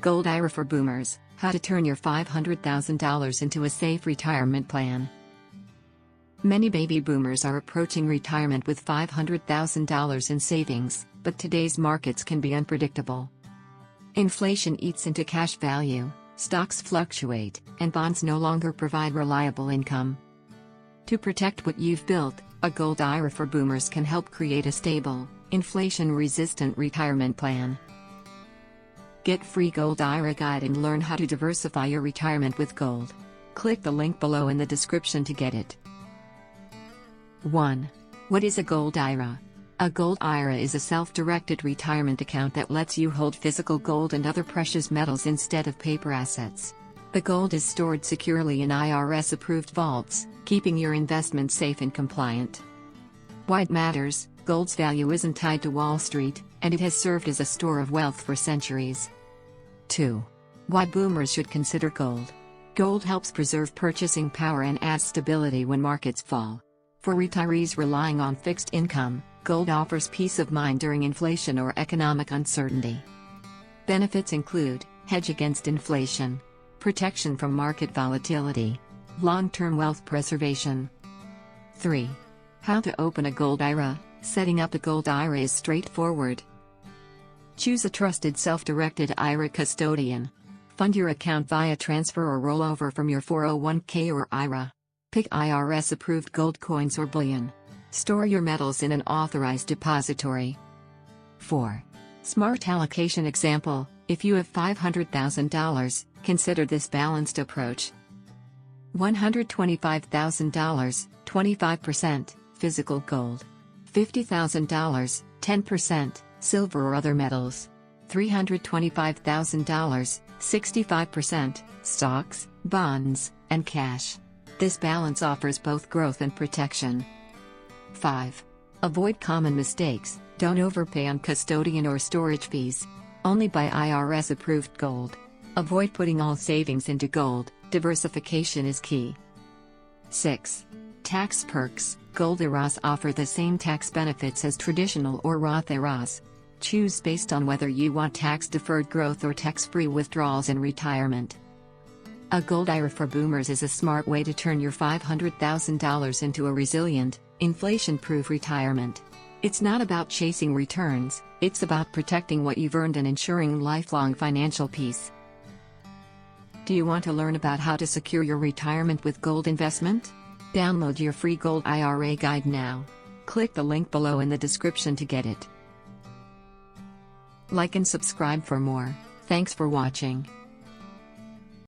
Gold IRA for Boomers: How to Turn Your $500,000 into a Safe Retirement Plan. Many baby boomers are approaching retirement with $500,000 in savings, but today's markets can be unpredictable. Inflation eats into cash value, stocks fluctuate, and bonds no longer provide reliable income. To protect what you've built, a Gold IRA for Boomers can help create a stable, inflation-resistant retirement plan. Get free Gold IRA guide and learn how to diversify your retirement with gold. Click the link below in the description to get it. 1. What is a Gold IRA? A Gold IRA is a self-directed retirement account that lets you hold physical gold and other precious metals instead of paper assets. The gold is stored securely in IRS-approved vaults, keeping your investments safe and compliant. Why it matters: gold's value isn't tied to Wall Street, and it has served as a store of wealth for centuries. 2. Why boomers should consider gold. Gold helps preserve purchasing power and adds stability when markets fall. For retirees relying on fixed income, gold offers peace of mind during inflation or economic uncertainty. Benefits include hedge against inflation, protection from market volatility, long-term wealth preservation. 3. How to open a Gold IRA. Setting up a Gold IRA is straightforward. Choose a trusted self-directed IRA custodian. Fund your account via transfer or rollover from your 401k or IRA. Pick IRS-approved gold coins or bullion. Store your metals in an authorized depository. 4. Smart allocation example: if you have $500,000, consider this balanced approach. $125,000, 25%, physical gold. $50,000, 10%, silver or other metals. $325,000, 65%, stocks, bonds, and cash. This balance offers both growth and protection. 5. Avoid common mistakes. Don't overpay on custodian or storage fees. Only buy IRS-approved gold. Avoid putting all savings into gold. Diversification is key. 6. Tax perks. Gold IRAs offer the same tax benefits as traditional or Roth IRAs. Choose based on whether you want tax-deferred growth or tax-free withdrawals in retirement. A Gold IRA for Boomers is a smart way to turn your $500,000 into a resilient, inflation-proof retirement. It's not about chasing returns, it's about protecting what you've earned and ensuring lifelong financial peace. Do you want to learn about how to secure your retirement with gold investment? Download your free Gold IRA guide now. Click the link below in the description to get it. Like and subscribe for more. Thanks for watching.